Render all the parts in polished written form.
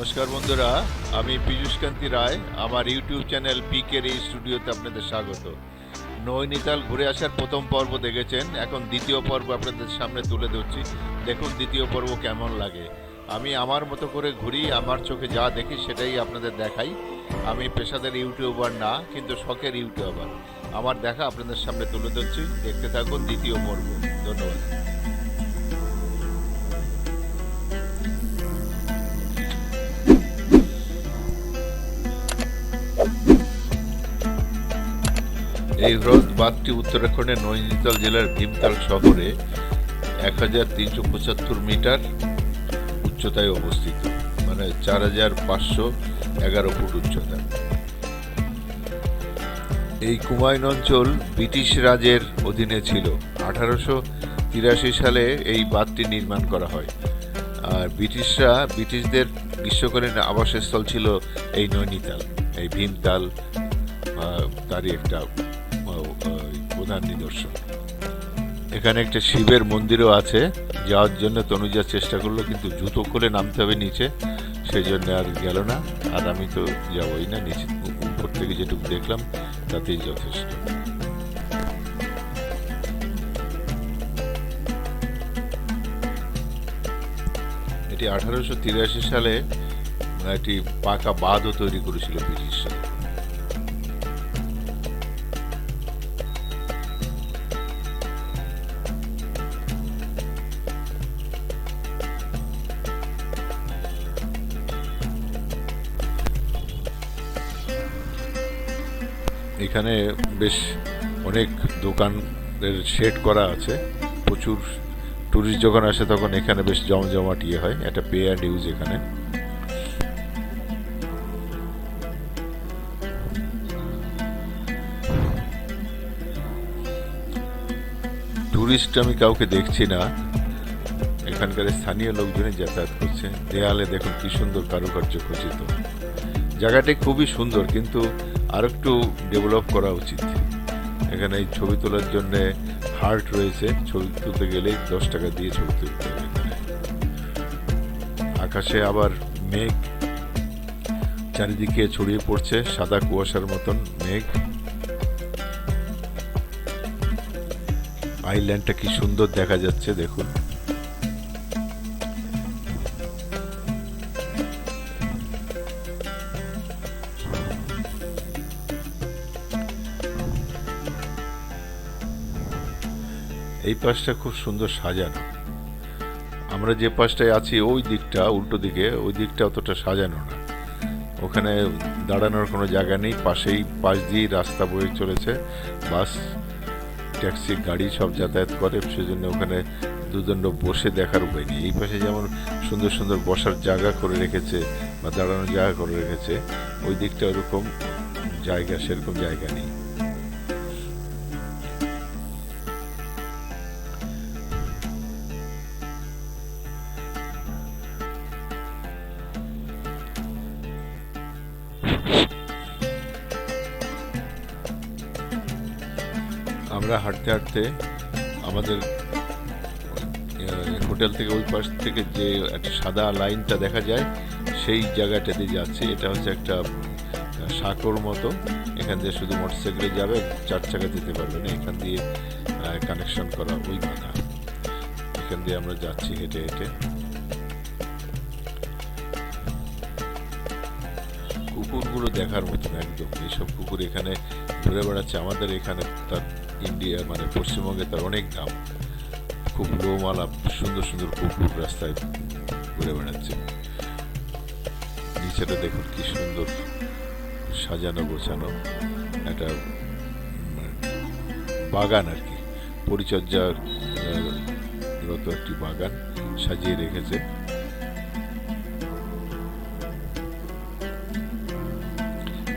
নমস্কার বন্ধুরা, আমি পীযূষ কান্তি রায়। আমার ইউটিউব চ্যানেল পিকের এই স্টুডিওতে আপনাদের স্বাগত। নৈনিতাল ঘুরে আসার প্রথম পর্ব দেখেছেন, এখন দ্বিতীয় পর্ব আপনাদের সামনে তুলে ধরছি। দেখুন দ্বিতীয় পর্ব কেমন লাগে। আমি আমার মতো করে ঘুরি, আমার চোখে যা দেখি সেটাই আপনাদের দেখাই। আমি পেশাদার ইউটিউবার না, কিন্তু শখের ইউটিউবার। আমার দেখা আপনাদের সামনে তুলে ধরছি, দেখতে থাকুন দ্বিতীয় পর্ব। ধন্যবাদ। এই হ্রদ বাঁধটি উত্তরাখণ্ডের নৈনিতাল জেলার ভীমতাল শহরে 1375 মিটার উচ্চতায় অবস্থিত, মানে 4511 ফুট উচ্চতা। এই কুমায়ুন অঞ্চল ব্রিটিশ রাজের অধীনে ছিল। 1883 সালে এই বাঁধটি নির্মাণ করা হয়। আর ব্রিটিশদের গ্রীষ্মকালীন আবাসস্থল ছিল এই নৈনিতাল, এই ভীমতাল তারই একটা প্রধান নিদর্শন। এখানে একটা শিবের মন্দিরও আছে, যাওয়ার জন্য তনুজা চেষ্টা করলো, কিন্তু জুতো খুলে নামতে হবে নিচে, সেই জন্য আর গেল না। আর আমি তো যাবই না, নিচে উপর থেকে যেটুকু দেখলাম তাতেই যথেষ্ট। এটি 1883 সালে একটি পাকা বাঁধও তৈরি করেছিল ব্রিটিশরা। এখানে বেশ অনেক দোকানের শেড করা আছে। প্রচুর টুরিস্ট যখন আসে তখন এখানে বেশ জমজমাট হয়। একটা পে অ্যান্ড ইউজ এখানে। টুরিস্ট আমি কাউকে দেখছি না, এখানকার স্থানীয় লোকজনই যাতায়াত করছে। দেয়ালে দেখুন কি সুন্দর কারুকার্য খচিত। জায়গাটি খুবই সুন্দর, কিন্তু আর একটু ডেভেলপ করা উচিত। এখানে এই ছবি তোলার জন্য হার্ট রয়েছে, ছবি তুলতে গেলে 10 টাকা দিয়ে ছবি তুলতে হবে এখানে। আকাশে আবার মেঘ চারিদিকে ছড়িয়ে পড়ছে, সাদা কুয়াশার মতন মেঘ। আইল্যান্ডটা কি সুন্দর দেখা যাচ্ছে দেখুন। এই পাশটা খুব সুন্দর সাজানো। আমরা যে পাশটায় আছি ওই দিকটা, উল্টো দিকে, ওই দিকটা অতটা সাজানো না। ওখানে দাঁড়ানোর কোনো জায়গা নেই, পাশ দিয়েই রাস্তা বয়ে চলেছে। বাস, ট্যাক্সি, গাড়ি সব যাতায়াত করে, সেজন্য ওখানে দুদণ্ড বসে দেখার উপায় নেই। এই পাশে যেমন সুন্দর সুন্দর বসার জায়গা করে রেখেছে বা দাঁড়ানোর জায়গা করে রেখেছে, ওই দিকটা ওরকম জায়গা, সেরকম জায়গা নেই। আমরা হাঁটতে হাঁটতে আমাদের হোটেল থেকে ওই পাশ থেকে যে একটা সাদা লাইনটা দেখা যায়, সেই জায়গাটাতে যাচ্ছে। এটা হচ্ছে একটা সাঁকোর মতো। এখান দিয়ে শুধু মোটরসাইকেলে যাবে, 4 চাকা যেতে পারবে না। এখান দিয়ে কানেকশন করা ওই বাধা। এখান দিয়ে আমরা যাচ্ছি হেঁটে হেঁটে। কুকুরগুলো দেখার মতন একদম। এইসব কুকুর এখানে ঘুরে বেড়াচ্ছে। আমাদের এখানে তার ইন্ডিয়া মানে পশ্চিমবঙ্গে তার অনেক দাম। খুব লোমালা সুন্দর সুন্দর কুকুর রাস্তায় ঘুরে বেড়াচ্ছে। নিচেটা দেখুন কি সুন্দর সাজানো গোছানো একটা বাগান আর কি, পরিচর্যার রত একটি বাগান সাজিয়ে রেখেছে।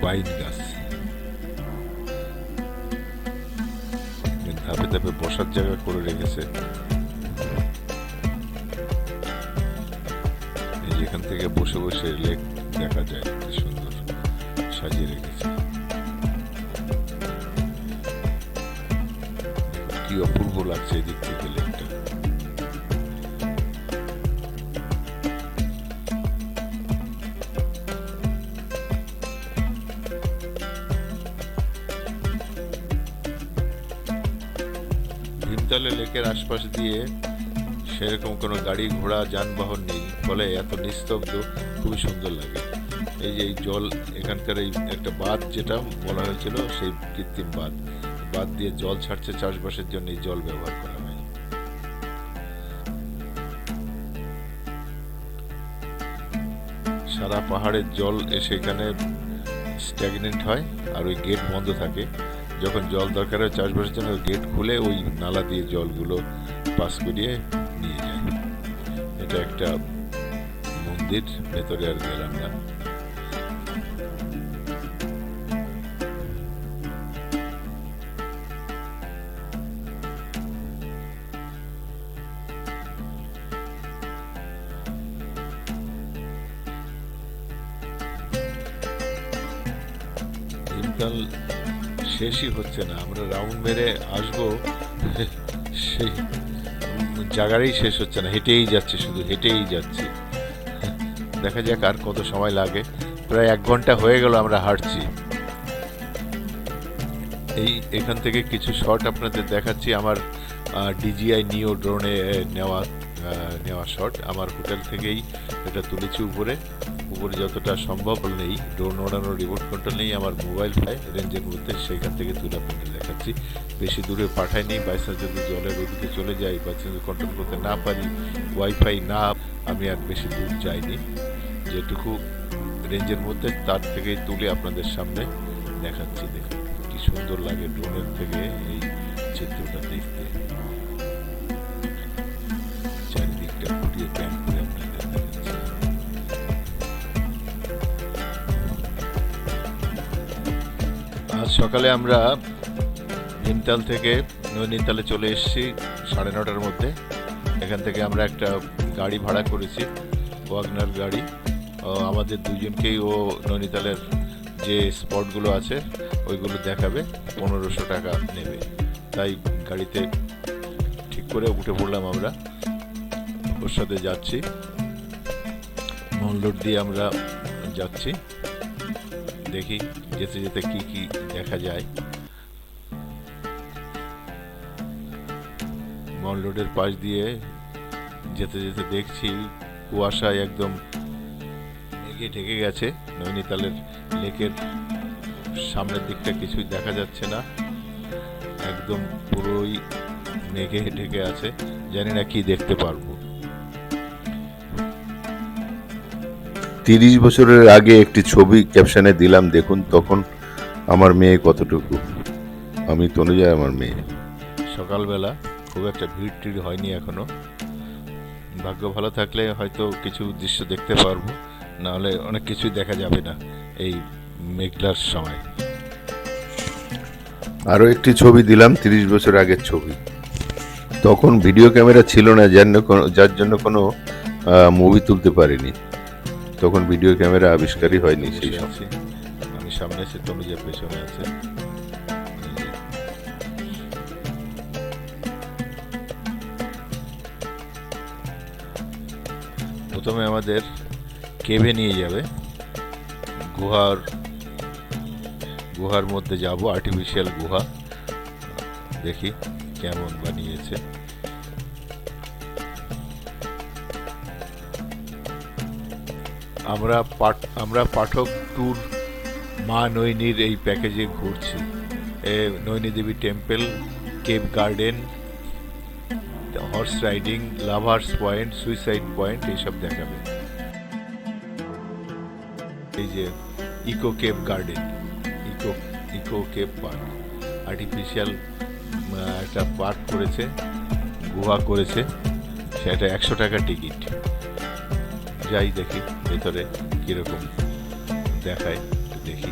পাইন গাছ, ধাপে ধাপে বসার জায়গা করে রেখেছে। এখান থেকে বসে বসে লেক দেখা যায়, কি সুন্দর সাজিয়ে রেখেছে। কি অপূর্ব লাগছে এদিক থেকে লেকটা। নৈনিতালে লেকের আশপাশ দিয়ে সেরকম কোনো গাড়ি ঘোড়া যানবাহন নেই, ফলে এত নিস্তব্ধ, খুবই সুন্দর লাগে। এই যে এই জল, এখানকার এই একটা বাঁধ যেটা বলা হয়েছিল, সেই কৃত্রিম বাঁধ দিয়ে জল ছাড়ছে, চাষবাসের জন্য এই জল ব্যবহার করা হয়। সারা পাহাড়ের জল এসে এখানে স্ট্যাগনেন্ট হয়, আর ওই গেট বন্ধ থাকে। যখন জল দরকার হয় চাষবাসের জন্য, গেট খুলে ওই নালা দিয়ে জলগুলো পাস করিয়ে নিয়ে যায়। এটা একটা মন্দির, ভেতরে আর গেলাম না। দিনকাল শেষই হচ্ছে না, আমরা রাউন্ড মেরে আসবো, সেই জায়গারই শেষ হচ্ছে না, হেঁটেই যাচ্ছে, শুধু হেঁটেই যাচ্ছি। দেখা যাক আর কত সময় লাগে। প্রায় 1 ঘন্টা হয়ে গেল আমরা হাঁটছি। এখান থেকে কিছু শট আপনাদের দেখাচ্ছি, আমার DJI নিও ড্রোনে নেওয়া শট। আমার হোটেল থেকেই এটা তুলেছি। উপরে যতটা সম্ভব নেই, ড্রোন ওড়ানোর রিমোট কন্ট্রোল নেই, আমার মোবাইল পায় রেঞ্জের মধ্যে, সেখান থেকে তুলে আপনাদের দেখাচ্ছি। বেশি দূরে পাঠাইনি, বাইচান্স যদি জলের ওদিকে চলে যাই, বাইচান্স কন্ট্রোল করতে না পারি, ওয়াইফাই না, আমি আর বেশি দূর যাইনি। যেটুকু রেঞ্জের মধ্যে তার থেকেই তুলে আপনাদের সামনে দেখাচ্ছি। দেখুন কি সুন্দর লাগে ড্রোনের থেকে এই চিত্রটা দেখতে। চারিদিকটা ফুটিয়ে প্যান করে আপনাদের দেখাচ্ছি। আজ সকালে আমরা ভীমতাল থেকে নৈনিতালে চলে এসেছি 9:30টার মধ্যে। এখান থেকে আমরা একটা গাড়ি ভাড়া করেছি, ওয়াগনার গাড়ি। আমাদের দুজনকেই ও নৈনিতালের যে স্পটগুলো আছে ওইগুলো দেখাবে, 1500 টাকা নেবে। তাই গাড়িতে ঠিক করে উঠে পড়লাম, আমরা ওর সাথে যাচ্ছি। মল রোড দিয়ে আমরা যাচ্ছি, দেখি যেতে যেতে কি কি দেখা যায়। মল রোডের পাশ দিয়ে যেতে যেতে দেখছি কুয়াশায় একদম মেঘে ঢেকে গেছে। নৈনিতালের লেকের সামনের দিকটা কিছুই দেখা যাচ্ছে না, একদম পুরোই মেঘে ঢেকে আছে। জানি না কি দেখতে পারবো। 30 বছরের আগে একটি ছবি ক্যাপশনে দিলাম, দেখুন তখন আমার মেয়ে কতটুকু। আমি তনুজা, আমার মেয়ে। সকালবেলা খুব একটা ভিড় টিড় হয়নি এখনো। ভাগ্য ভালো থাকলে হয়তো কিছু দৃশ্য দেখতে পারবো, নাহলে অনেক কিছুই দেখা যাবে না এই মেঘলার সময়। আরও একটি ছবি দিলাম, 30 বছর আগের ছবি। তখন ভিডিও ক্যামেরা ছিল না, যার জন্য কোনো মুভি তুলতে পারিনি। তখন ভিডিও ক্যামেরা আবিষ্কারই হয়নি সেই সময়। আমি সামনে আছি, তনুজা পেছনে আছে। প্রথমে আমাদের কেভে নিয়ে যাবে, গুহার মধ্যে যাব, আর্টিফিশিয়াল গুহা। দেখি কেমন বানিয়েছে। আমরা পাঠক ট্যুর মা নৈনির এই প্যাকেজে ঘুরছি। Naini Devi temple, cave garden, horse riding, lovers point, suicide point এইসব দেখাবে। এই যে eco cave garden, eco cave park, artificial একটা পার্ক করেছে, গুহা করেছে, সেটা 100 টাকা টিকিট। যাই দেখি ভেতরে কিরকম দেখায়, দেখি।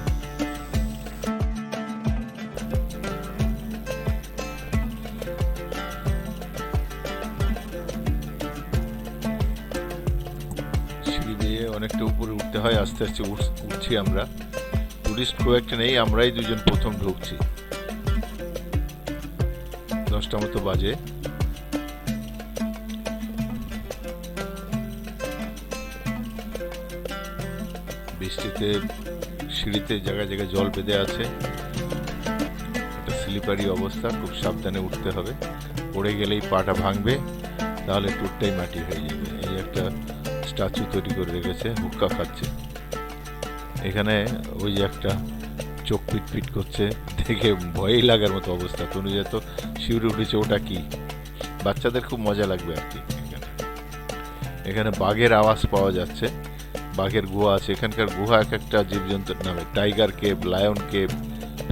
সিঁড়ি দিয়ে অনেকটা উপরে উঠতে হয়, আস্তে আস্তে উঠছি আমরা। টুরিস্ট খুব একটা নেই, আমরাই দুজন প্রথম ঢুকছি। 10টা মতো বাজে। বৃষ্টিতে সিঁড়িতে জায়গায় জায়গায় জল বেঁধে আছে, একটা স্লিপারি অবস্থা, খুব সাবধানে উঠতে হবে। পড়ে গেলেই পাটা ভাঙবে, তাহলে টুটটাই মাটি হয়ে যাবে। এই একটা স্ট্যাচু তৈরি করে রেখেছে, হুক্কা খাচ্ছে। এখানে ওই যে একটা চোখ পিট করছে, দেখে ভয়ই লাগার মতো অবস্থা। তনুজা তো শিউরে উঠেছে, ওটা কি? বাচ্চাদের খুব মজা লাগবে আর কি। এখানে বাঘের আওয়াজ পাওয়া যাচ্ছে, বাঘের গুহা আছে। এখানকার গুহা এক একটা জীবজন্তুর নামে, tiger cave, lion cave,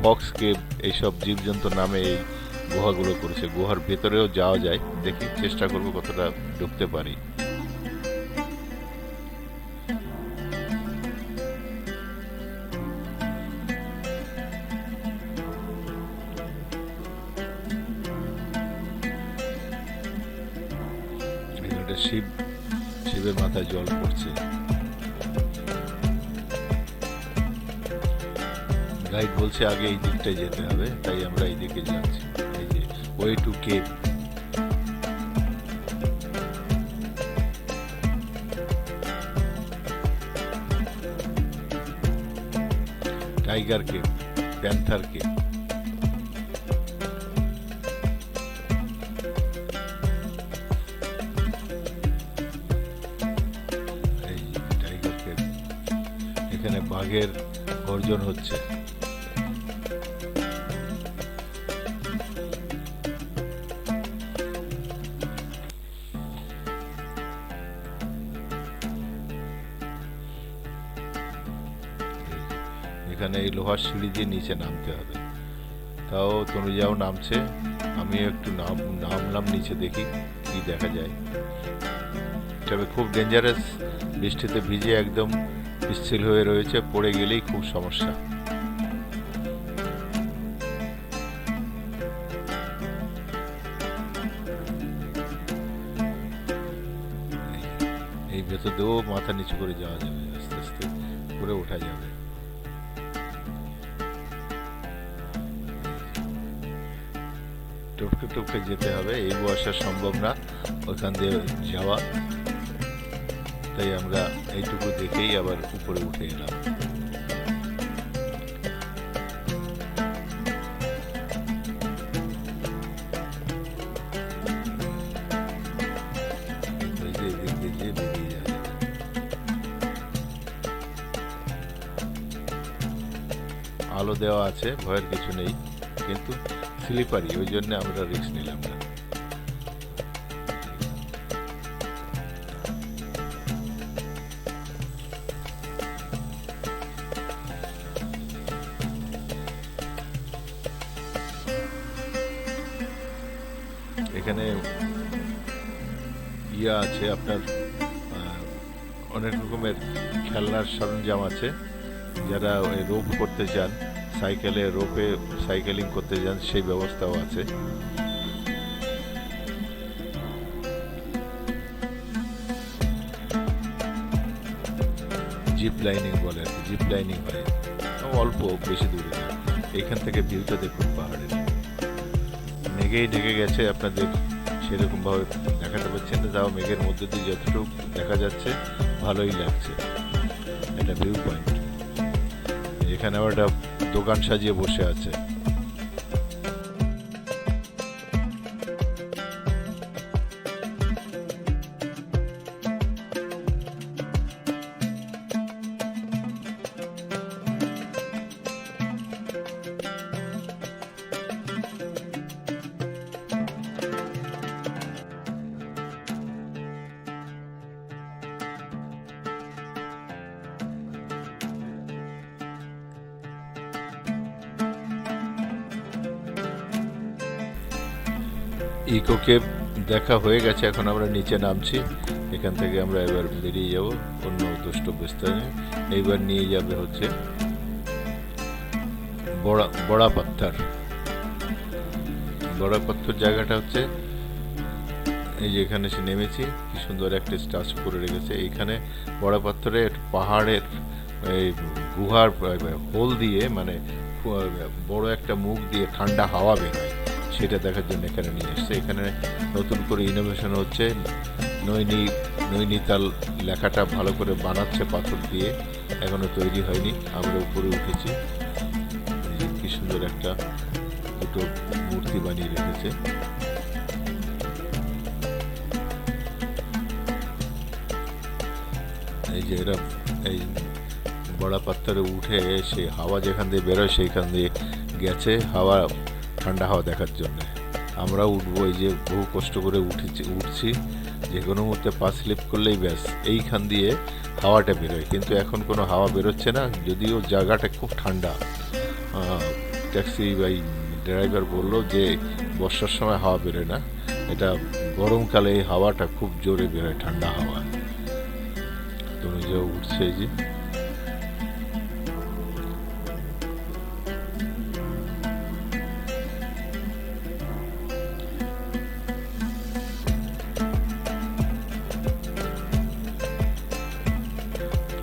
Fox cave, এইসব জীবজন্তুর নামে এই গুহাগুলো করেছে। গুহার ভেতরেও যাওয়া যায়, দেখি চেষ্টা করবো কতটা ঢুকতে পারি। এখানে শিবের মাথায় জল পড়ছে। গাইড বলছে আগে এই দিকটায় যেতে হবে, তাই আমরা এই দিকে যাচ্ছি। এই যে way to cave. Tiger cave, panther cave. এই টাইগার কেভ, এখানে বাঘের গর্জন হচ্ছে। এখানে এই লোহার সিঁড়ি দিয়ে নিচে নামতে হবে, তাও তনুজাও নামছে, আমি একটু নামলাম নিচে, দেখি কি দেখা যায়। তবে খুব ডেঞ্জারাস, বৃষ্টিতে ভিজে একদম পিচ্ছিল হয়ে রয়েছে, পড়ে গেলেই খুব সমস্যা। এই ভেতর দিয়েও মাথা নিচু করে যাওয়া যাবে, আস্তে আস্তে করে ওঠা যাবে। টপকে টপকে যেতে হবে, এই বয়সা সম্ভব না ওখান দিয়ে যাওয়া, তাই আমরা এইটুকু দেখেই আবার উপরে উঠে এলাম। আলো দেওয়া আছে, ভয়ের কিছু নেই, কিন্তু স্লিপারি, ওই জন্য আমরা রিস্ক নিলাম না। এখানে ইয়া আছে আপনার, অনেক রকমের খেলনার সরঞ্জাম আছে। যারা ওই রোপ করতে চান, সাইকেলে রোপে সাইকেলিং করতে চান, সেই ব্যবস্থাও আছে। জিপ লাইনিং বলে আর কি, জিপ লাইনিং হয় অল্প, বেশি দূরে না। এখান থেকে ভিউটা দেখুন পাহাড়ের, মেঘেই ঢেকে গেছে, আপনাদের সেরকম ভাবে দেখাতে পাচ্ছেন না, তাও মেঘের মধ্যে দিয়ে যতটুকু দেখা যাচ্ছে ভালোই লাগছে। এটা ভিউ পয়েন্ট। এখানে আবার একটা দোকান সাজিয়ে বসে আছে। ইকো কেভ দেখা হয়ে গেছে, এখন আমরা নিচে নামছি। এখান থেকে আমরা এবার বেরিয়ে যাব অন্য দ্রষ্টব্যস্থানে। এইবার নিয়ে যাবে হচ্ছে বড়া পাথর। বড়া পাথর জায়গাটা হচ্ছে এই যে এখানে এসে নেমেছি, কি সুন্দর একটা স্ট্যাচু করে রেখেছে। এইখানে বড়া পাথরের পাহাড়ের এই গুহার হোল দিয়ে, মানে বড় একটা মুখ দিয়ে ঠান্ডা হাওয়া বের হয়, সেটা দেখার জন্য এখানে নিয়ে এসছে। এখানে নতুন করে ইনোভেশন হচ্ছে, নৈনিতাল লেখাটা ভালো করে বানাচ্ছে পাথর দিয়ে, এখনো তৈরি হয়নি। আমরা উপরে উঠেছি, কি সুন্দর একটা দুটো মূর্তি বানিয়ে রেখেছে। এই যে এরা এই বড়া পাত্তরে উঠে সেই হাওয়া যেখান দিয়ে বেরোয় সেইখান দিয়ে গেছে হাওয়া, ঠান্ডা হাওয়া দেখার জন্য। আমরা উঠবো, এই যে বহু কষ্ট করে উঠছি, যে কোনো মুহূর্তে পা স্লিপ করলেই ব্যাস এইখান দিয়ে হাওয়াটা বেরোয়, কিন্তু এখন কোনো হাওয়া বেরোচ্ছে না, যদিও জায়গাটা খুব ঠান্ডা। ট্যাক্সি ভাই ড্রাইভার বললো যে বর্ষার সময় হাওয়া বেরোয় না, এটা গরমকালে এই হাওয়াটা খুব জোরে বেরোয়, ঠান্ডা হাওয়া। তো নিজে উঠছে এই যে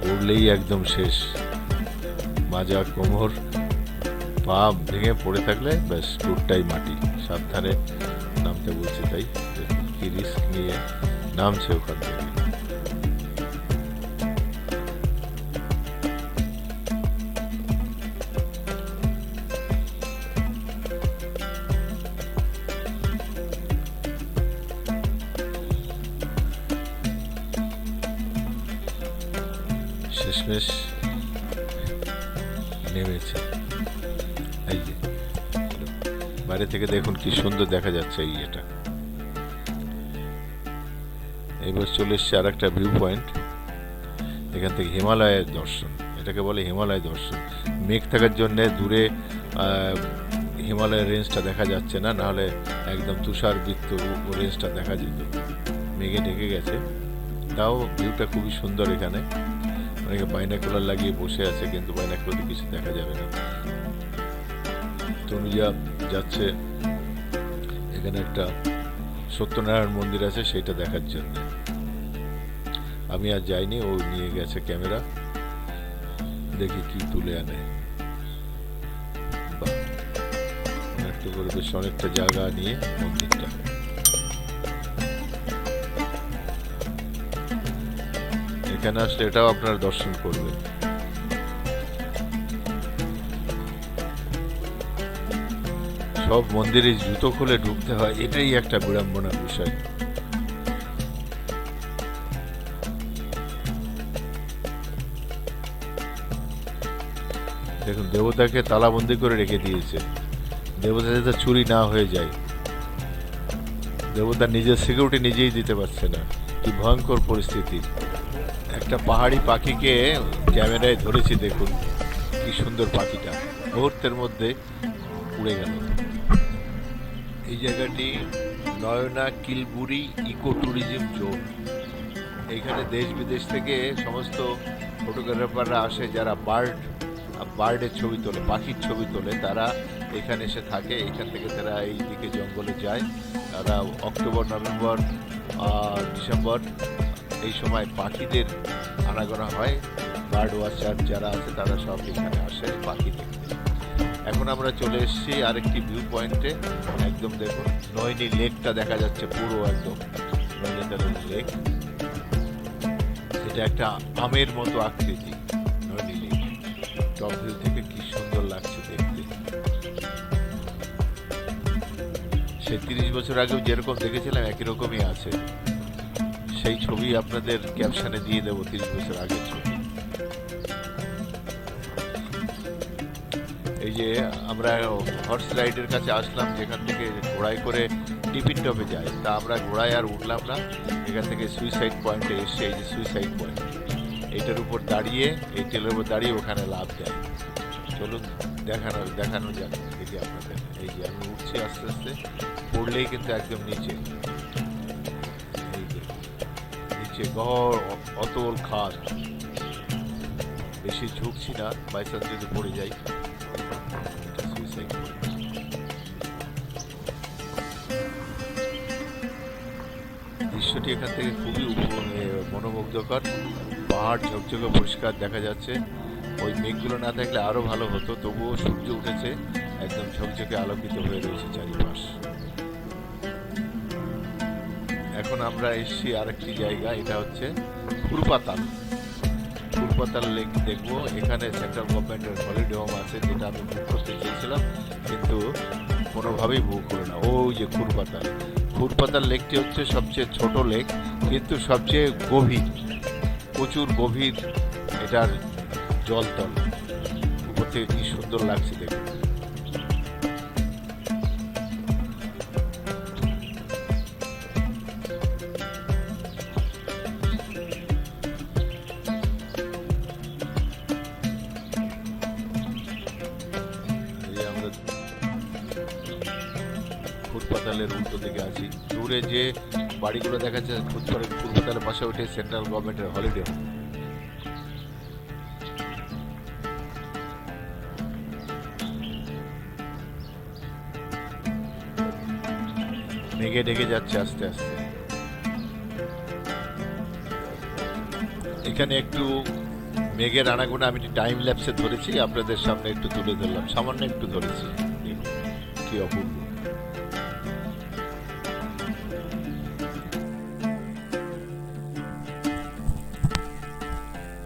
পড়লেই একদম শেষ, মাজা কোমর পা ভেঙে পড়ে থাকলে ব্যাস টুটটাই মাটি। সাবধানে নামতে বলছে, তাই দেখুন কি রিস্ক নিয়ে নামছে ওখান থেকে। শেষমেশ নেমেছে, এই যে বাইরে থেকে দেখুন কি সুন্দর দেখা যাচ্ছে এই এটা। এবার চলে এসছে আর একটা ভিউ পয়েন্ট, এখান থেকে হিমালয়ের দর্শন, এটাকে বলে হিমালয় দর্শন। মেঘ থাকার জন্যে দূরে হিমালয়ের রেঞ্জটা দেখা যাচ্ছে না, নাহলে একদম তুষারবৃত্ত রেঞ্জটা দেখা যেত, মেঘে ঢেকে গেছে। তাও ভিউটা খুবই সুন্দর। এখানে অনেকে বাইনাকুলার লাগিয়ে বসে আছে, কিন্তু বাইনাকুলারে কিছু দেখা যাবে না। তনুজা যাচ্ছে, এখানে একটা সত্যনারায়ণ মন্দির আছে, সেটা দেখার জন্য। আমি আর যাইনি, ও নিয়ে গেছে ক্যামেরা, দেখি কি তুলে আনে। একটু করে বেশ অনেকটা জায়গা নিয়ে মন্দিরটা। এখানে আসলে এটাও আপনারা দর্শন করবেন। সব মন্দিরে জুতো খুলে ঢুকতে হয়, এটাই একটা বিড়ম্বনার বিষয়। দেখুন দেবতাকে তালাবন্দি করে রেখে দিয়েছে, দেবতা যাতে চুরি না হয়ে যায়। দেবতা নিজের সিকিউরিটি নিজেই দিতে পারছে না, কি ভয়ঙ্কর পরিস্থিতি। একটা পাহাড়ি পাখিকে ক্যামেরায় ধরেছি, দেখুন কি সুন্দর পাখিটা, মুহূর্তের মধ্যে উড়ে গেল। এই জায়গাটি নয়না কিলবুরি ইকো ট্যুরিজম জোন। এইখানে দেশ বিদেশ থেকে সমস্ত ফটোগ্রাফাররা আসে, যারা বার্ডের ছবি তোলে, পাখির ছবি তোলে, তারা এখানে এসে থাকে। এখান থেকে তারা এই দিকে জঙ্গলে যায়। তারা অক্টোবর, নভেম্বর, ডিসেম্বর এই সময় পাখিদের আনাগোনা হয়। বার্ড ওয়াচার যারা আছে তারা সব এখানে আসে পাখি দেখতে। এখন আমরা চলে এসেছি আরেকটি ভিউ পয়েন্টে, একদম দেখুন নয়নি লেকটা দেখা যাচ্ছে পুরো, একদম নয়নিতালের লেক। এটা একটা আমের মতো আকৃতি, নয়নি লেক। টপ ভিউ থেকে কি সুন্দর লাগছে দেখতে। সে 30 বছর আগেও যেরকম দেখেছিলাম একই রকমই আছে। সেই ছবি আপনাদের ক্যাপশনে দিয়ে দেবো, 30 বছর আগের ছবি। এই যে আমরা হর্স রাইডের কাছে আসলাম, যেখান থেকে ঘোড়ায় করে টিফিন টপে যায়। তা আমরা ঘোড়ায় আর উঠলাম না, এখান থেকে সুইসাইড পয়েন্টে এসছে। এই যে সুইসাইড পয়েন্ট, এইটার উপর দাঁড়িয়ে, এই টেলের উপর দাঁড়িয়ে ওখানে লাভ দেয়। চলুন দেখানো যাক দেখি আপনাদের। এই যে আমি উঠছি আস্তে আস্তে, পড়লেই কিন্তু একদম নিচে, এই যে নিচে গহর অতল খাদ। বেশি ঝুঁকছি না, বাইচান্স যদি পড়ে যাই। দৃশ্যটি এখান থেকে খুবই মনোমুগ্ধকর। পাহাড় ঝকঝকে পরিষ্কার দেখা যাচ্ছে। ওই মেঘগুলো না থাকলে আরো ভালো হতো, তবুও সূর্য উঠেছে, একদম ঝকঝকে আলোকিত হয়ে রয়েছে চারিপাশ। এখন আমরা এসেছি আরেকটি জায়গা, এটা হচ্ছে খুরপাতাল লেক দেখবো। এখানে সেন্ট্রাল গভর্নমেন্টের হলিডে হোম আছে, যেটা আমি বুক করতে চেয়েছিলাম, কিন্তু কোনোভাবেই বুক করে না। ওই যে খুরপাতাল লেকটি হচ্ছে সবচেয়ে ছোট লেক, কিন্তু সবচেয়ে গভীর। প্রচুর গভীর এটার জলতল, উপর থেকে কি সুন্দর লাগছে দেখুন। ফুটপাতালের উল্টো দিকে আছি, দূরে যে বাড়িগুলো দেখা যাচ্ছে ফুটপাতালের পাশে ওঠে সেন্ট্রাল গভর্নমেন্টের হলিডে হোম। মেঘে ঢেকে যাচ্ছে আস্তে আস্তে। এখানে একটু মেঘের আনাগোনা আমি টাইম ল্যাপসে ধরেছি, আপনাদের সামনে একটু তুলে ধরলাম, সামান্য একটু ধরেছি। কি অপূর্ব।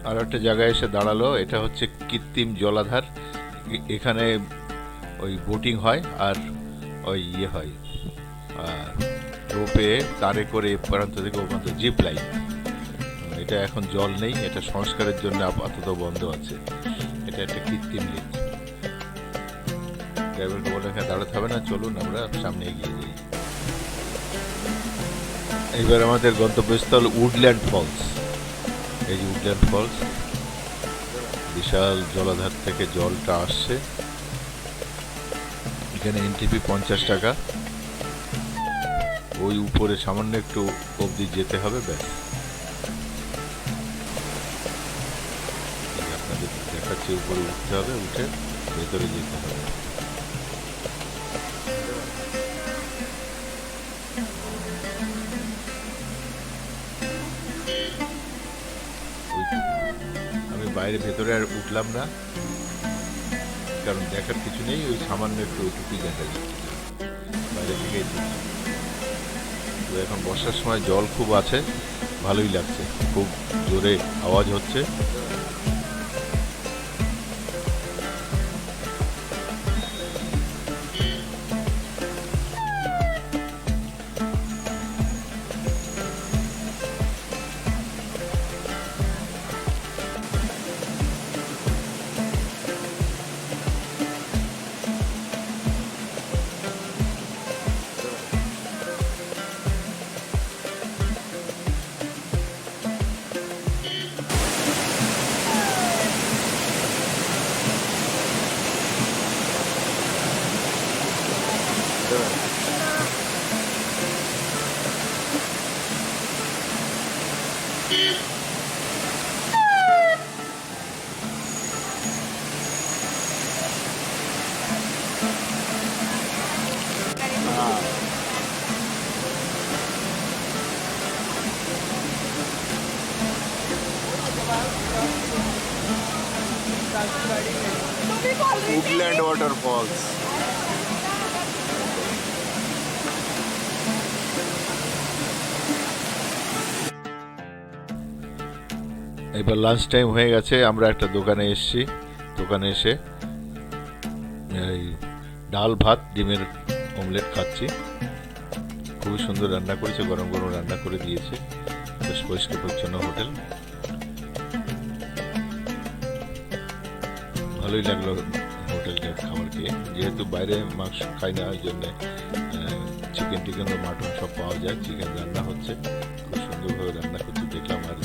আর একটা জায়গায় এসে দাঁড়ালো, এটা হচ্ছে কৃত্রিম জলাধার। এখানে ওই বোটিং হয় আর ওই ইয়ে হয়, রোপে তারে করে প্রান্ত থেকে ও প্রান্ত জিপ লাইন। এটা এখন জল নেই, এটা সংস্কারের জন্য আপাতত বন্ধ আছে। এটা একটা কৃত্রিম লেক। ড্রাইভারকে বলে এখানে দাঁড়াতে হবে না, চলুন আমরা সামনে এগিয়ে যাই। এইবার আমাদের গন্তব্যস্থল উডল্যান্ড ফলস। এই যে উডল্যান্ড ফলস, বিশাল জলাধার থেকে জলটা আসছে। এখানে এন্ট্রি 50 টাকা। ওই উপরে সামান্য একটু অবধি যেতে হবে, ব্যাস। আপনাদের দেখাচ্ছি, উপরে উঠতে হবে, উঠে ভেতরে যেতে হবে। আমি বাইরে ভেতরে আর উঠলাম না, কারণ দেখার কিছু নেই, ওই সামান্য একটু ওইটুকুই দেখা যাচ্ছে, বাইরে থেকেই দেখলাম। তো এখন বর্ষার সময় জল খুব আছে, ভালোই লাগছে, খুব জোরে আওয়াজ হচ্ছে। Woodland waterfalls. এবার লাঞ্চ টাইম হয়ে গেছে, আমরা একটা দোকানে এসেছি। দোকানে এসে এই ডাল ভাত ডিমের অমলেট খাচ্ছি। খুবই সুন্দর রান্না করেছে, গরম গরম রান্না করে দিয়েছে, বেশ পরিষ্কার পরিচ্ছন্ন হোটেল। ভালোই লাগলো হোটেলটার খাবার খেয়ে। যেহেতু বাইরে মাংস খাই না, ওই জন্যে চিকেন টিকেন ও মাটন সব পাওয়া যায়। চিকেন রান্না হচ্ছে, খুব সুন্দরভাবে রান্না করতে দেখলাম। আর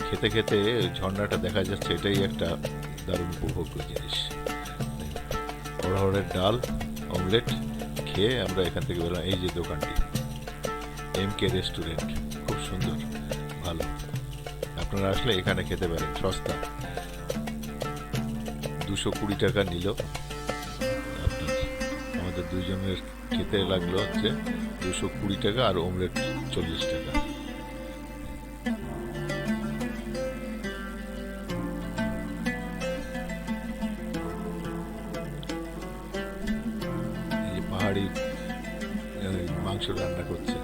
খেতে খেতে ঝর্ণাটা দেখা যাচ্ছে, এটাই একটা দারুণ উপভোগ্য জিনিস। অড়হরের ডাল অমলেট খেয়ে আমরা এখান থেকে বেরোলাম। এই যে দোকানটি, MK রেস্টুরেন্ট, খুব সুন্দর, ভালো। আপনারা আসলে এখানে খেতে পারেন, সস্তা। 220 টাকা নিল। আপনার আমাদের দুইজনের খেতে লাগলো হচ্ছে 220 টাকা, আর অমলেট 40 টাকা। এই পাহাড়ি মাংস রান্না করছে,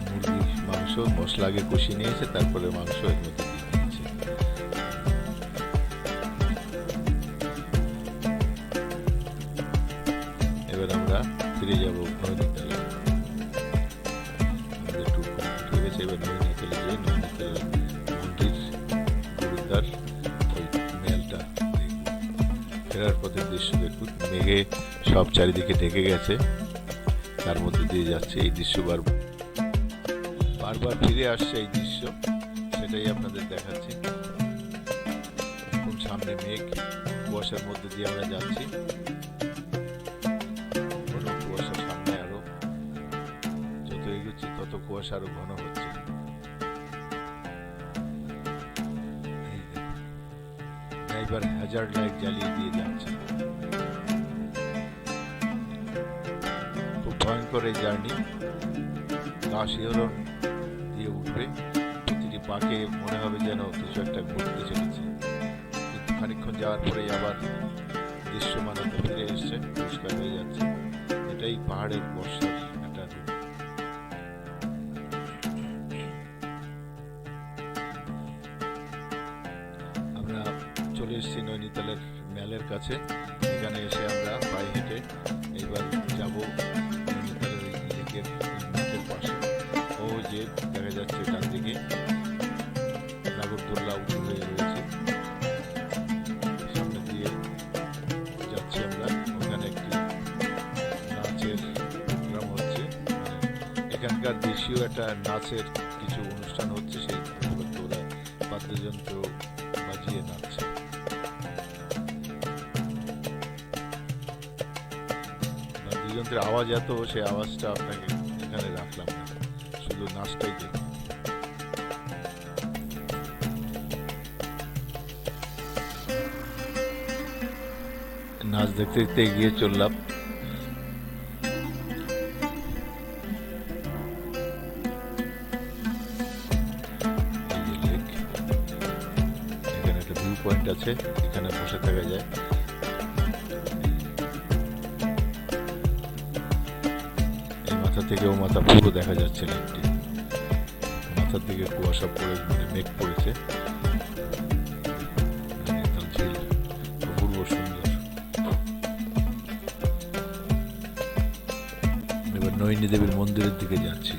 মুরগির মাংস মশলা আগে কষিয়ে নিয়েছে, তারপরে মাংস এর মধ্যে দিয়ে দিয়েছে। এবার আমরা ফিরে যাব নৈনিতালে। আমাদের ট্যুর কমপ্লিট হয়ে গেছে। এবার নৈনিতালে যেয়ে নৈনিতাল মেঘে সব চারিদিকে ঢেকে গেছে, তার মধ্যে দিয়ে যাচ্ছে এই দৃশ্য বারবার ফিরে আসছে এই দৃশ্য, সেটাই আপনাদের দেখাচ্ছি। সামনে মেঘ, কুয়াশার মধ্যে দিয়ে আমরা যাচ্ছি, ঘন কুয়াশা সামনে, আরো যত এগোচ্ছি তত কুয়াশা আরো ঘন হচ্ছে। ড্রাইভার হ্যাজার্ড লাইট জ্বালিয়ে দিয়ে যাচ্ছে। খুব ভয়ঙ্কর এই জার্নি, গা শিহরণ দিয়ে উঠবে, প্রতিটি পাকে মনে হবে যেন কিছু একটা ঘটতে চলেছে। কিন্তু খানিকক্ষণ যাওয়ার পরেই আবার দৃশ্যমানতা ফিরে এসছে, পরিষ্কার হয়ে যাচ্ছে। এটাই পাহাড়ের বর্ষার একটা রূপ। আমরা চলে এসেছি নৈনিতালের ম্যালের কাছে। এখানে এসে আমরা পায়ে হেঁটে এইবার যাব নৈনিতালের লেকের মাঠের পাশে। ও যে দেখা যাচ্ছে ডান দিকে নাগরদোল্লা উঁচু হয়ে রয়েছে, সামনে দিয়ে যাচ্ছি আমরা। ওখানে একটি নাচের প্রোগ্রাম হচ্ছে, এখানকার দেশীয় একটা নাচের কিছু অনুষ্ঠান হচ্ছে, সেই ওরা বাদ্যযন্ত্র বাজিয়ে নাচছে। বাদ্যযন্ত্রের আওয়াজ এত, সেই আওয়াজটা আপনাকে এখানে রাখলাম না, শুধু নাচটাই দেখুন। নাচ দেখতে দেখতে এগিয়ে চললাম। এখানে একটা ভিউ পয়েন্ট আছে, এখানে বসে থাকা যায়। এই মাথা থেকে ও মাথা পুরো দেখা যাচ্ছে লেকটি। মাথার দিকে কুয়াশা পড়ে, মানে মেঘ পড়েছে। ঝিল অপূর্ব সুন্দর। এবার নয়নী দেবীর মন্দিরের দিকে যাচ্ছি।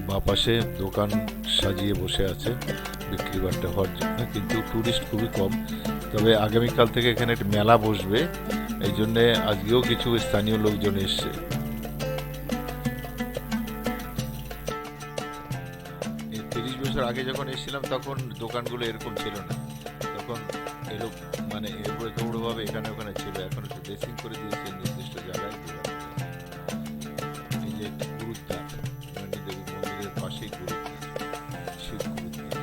বাঁ পাশে দোকান সাজিয়ে বসে আছে বিক্রি বাট্টা হওয়ার জন্য, কিন্তু টুরিস্ট খুবই কম। তবে আগামীকাল থেকে এখানে একটা মেলা বসবে, এই জন্যে আজকেও কিছু স্থানীয় লোকজন এসছে। 30 বছর আগে যখন এসেছিলাম তখন দোকানগুলো এরকম ছিল না, তখন মানে এবড়ো ভাবে এখানে ওখানে ছিল। এখন একটু ড্রেসিং করে দিয়েছে নির্দিষ্ট জায়গায়। এই যে একটি গুরুদ্বার, নয়নী দেবী মন্দিরের পাশেই গুরুদ্বার, শিব গুরুদ্বার।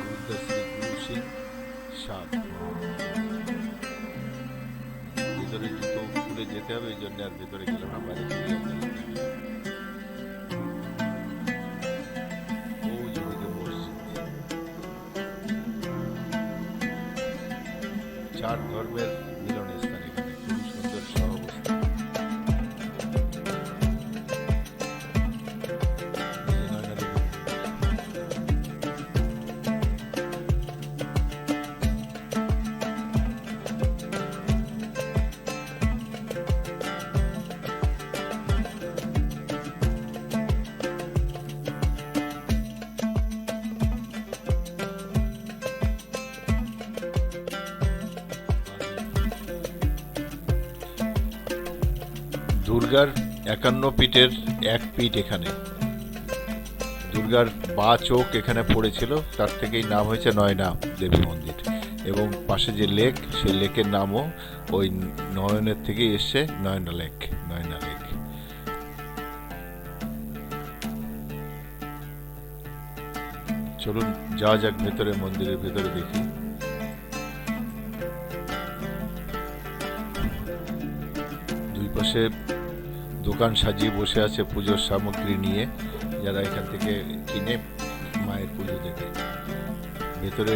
গুরুদ্বার শ্রী গুরু সিং সাহ। ভেতরে জুতো খুলে যেতে হবে, এই জন্য আর ভেতরে গেলাম না, বাইরে থেকে আপনাদের দেখালাম। চার ধর্মের মিলন স্থান, এখানে খুবই সুন্দর সহাবস্থান। দুর্গার 51 পিঠের এক পিঠ এখানে। দুর্গার বাঁ চোখ এখানে পড়েছিল, তার থেকেই নাম হয়েছে নয়না দেবী মন্দির। এবং পাশে যে লেক, সেই লেকের নামও ওই নয়নের থেকেই এসছে, নয়না লেক। নয়না লেক। চলুন যাওয়া যাক ভেতরে, মন্দিরের ভেতরে দেখি। দুই পাশে দোকান সাজিয়ে বসে আছে পুজোর সামগ্রী নিয়ে, যারা এখান থেকে কিনে মায়ের পুজো দেবে। ভেতরে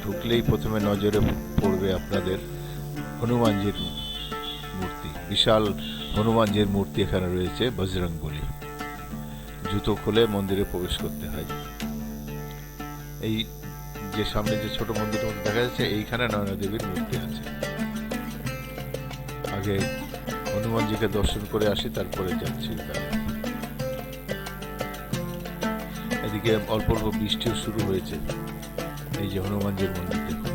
ঢুকলেই প্রথমে নজরে পড়বে আপনাদের হনুমানজির মূর্তি। বিশাল হনুমানজির মূর্তি এখানে রয়েছে, বজরংবলী। জুতো খুলে মন্দিরে প্রবেশ করতে হয়। এই যে সামনে যে ছোট মন্দিরের মধ্যে দেখা যাচ্ছে, এইখানে নয়না দেবীর মূর্তি আছে। আগে হনুমানজিকে দর্শন করে আসি, তারপরে যাচ্ছি। এদিকে অল্প অল্প বৃষ্টিও শুরু হয়েছে, এই যে হনুমানজির মন্দির দেখুন,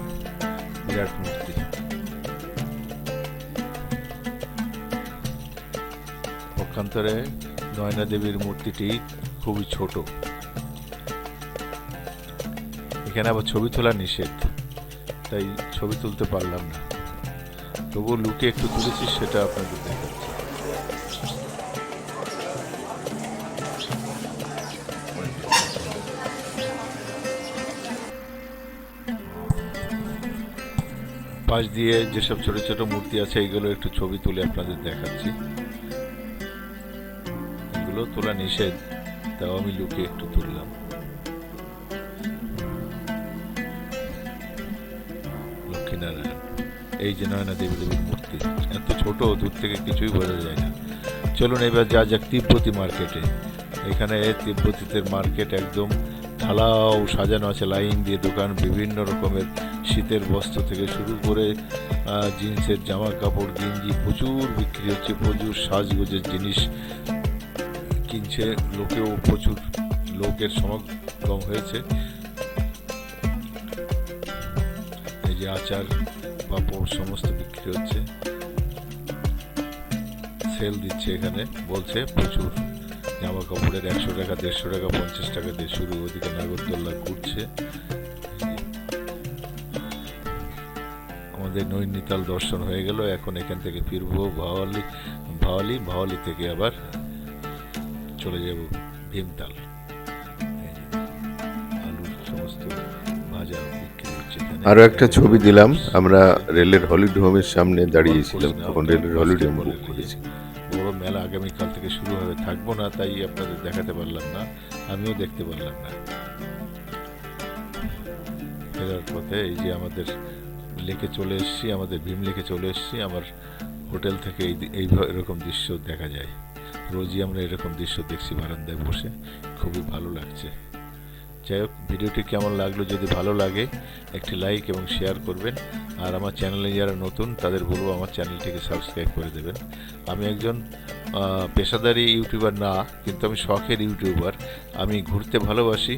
বিরাট মূর্তি। পক্ষান্তরে নয়না দেবীর মূর্তিটি খুবই ছোট। এখানে আবার ছবি তোলা নিষেধ, তাই ছবি তুলতে পারলাম না, তবু লুকে একটু তুলেছি, সেটা আপনাদের দেখাচ্ছি। পাশ দিয়ে যেসব ছোট ছোট মূর্তি আছে এইগুলো একটু ছবি তুলে আপনাদের দেখাচ্ছি। এগুলো তোলা নিষেধ, তাও আমি লুকে একটু তুললাম। লক্ষ্মীনারায়ণ, এই যে নয়না দেবী দেবীর মূর্তি, এত ছোট, দূর থেকে কিছুই বোঝা যায় না। চলুন এবার যা যাক তিব্বতী মার্কেটে। এখানে তিব্বতীদের মার্কেট একদম ঢালাও সাজানো আছে, লাইন দিয়ে দোকান, বিভিন্ন রকমের শীতের বস্ত্র থেকে শুরু করে জিন্সের জামা কাপড়, গেঞ্জি প্রচুর বিক্রি হচ্ছে, প্রচুর সাজগোজের জিনিস কিনছে লোকেও, প্রচুর লোকের সমাগম হয়েছে। এই যে আচার পাপড় সমস্ত বিক্রি হচ্ছে, সেল দিচ্ছে এখানে, বলছে প্রচুর জামা কাপড়ের 100 টাকা, 150 টাকা, 50 টাকা দিয়ে শুরু। ওদিকে নাগরদোল্লা ঘুরছে। আমাদের নৈনিতাল দর্শন হয়ে গেল, এখন এখান থেকে ফিরবো ভাওয়ালি থেকে আবার চলে যাব ভীমতাল। আলুর সমস্ত ভাজা বিক্রি হচ্ছে। আরো একটা ছবি দিলাম, আমরা রেলের হলিডে হোমের সামনে দাঁড়িয়েছিলাম, তখন রেলের হলিডে হোম বুক করেছি। বড় মেলা আগামীকাল থেকে শুরু হবে, থাকবো না তাই আপনাদের দেখাতে পারলাম না, আমিও দেখতে পারলাম না। ফেরার পথে এই যে আমাদের লেকে চলে এসেছি, আমাদের ভীম লেকে চলে এসেছি। আমার হোটেল থেকে এই এরকম দৃশ্য দেখা যায়, রোজই আমরা এরকম দৃশ্য দেখছি বারান্দায় বসে, খুবই ভালো লাগছে। যাই হোক, ভিডিওটি কেমন লাগলো, যদি ভালো লাগে একটি লাইক এবং শেয়ার করবেন। আর আমার চ্যানেলে যারা নতুন তাদের বলবো আমার চ্যানেলটিকে সাবস্ক্রাইব করে দেবেন। আমি একজন পেশাদারি ইউটিউবার না, কিন্তু আমি শখের ইউটিউবার। আমি ঘুরতে ভালোবাসি,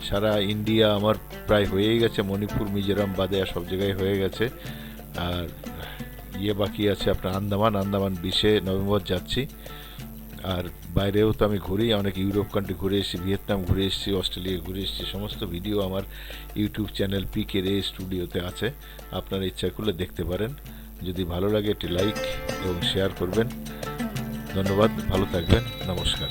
সারা ইন্ডিয়া আমার প্রায় হয়েই গেছে, মণিপুর মিজোরাম বাদে আর সব জায়গায় হয়ে গেছে। আর বাকি আছে আপনার আন্দামান 20 নভেম্বর যাচ্ছি। আর বাইরেও তো আমি ঘুরি, অনেক ইউরোপ কান্ট্রি ঘুরে এসেছি, ভিয়েতনাম ঘুরে এসেছি, অস্ট্রেলিয়া ঘুরে এসেছি। সমস্ত ভিডিও আমার ইউটিউব চ্যানেল PK স্টুডিওতে আছে, আপনারা ইচ্ছা করলে দেখতে পারেন। যদি ভালো লাগে একটি লাইক এবং শেয়ার করবেন। ধন্যবাদ, ভালো থাকবেন, নমস্কার।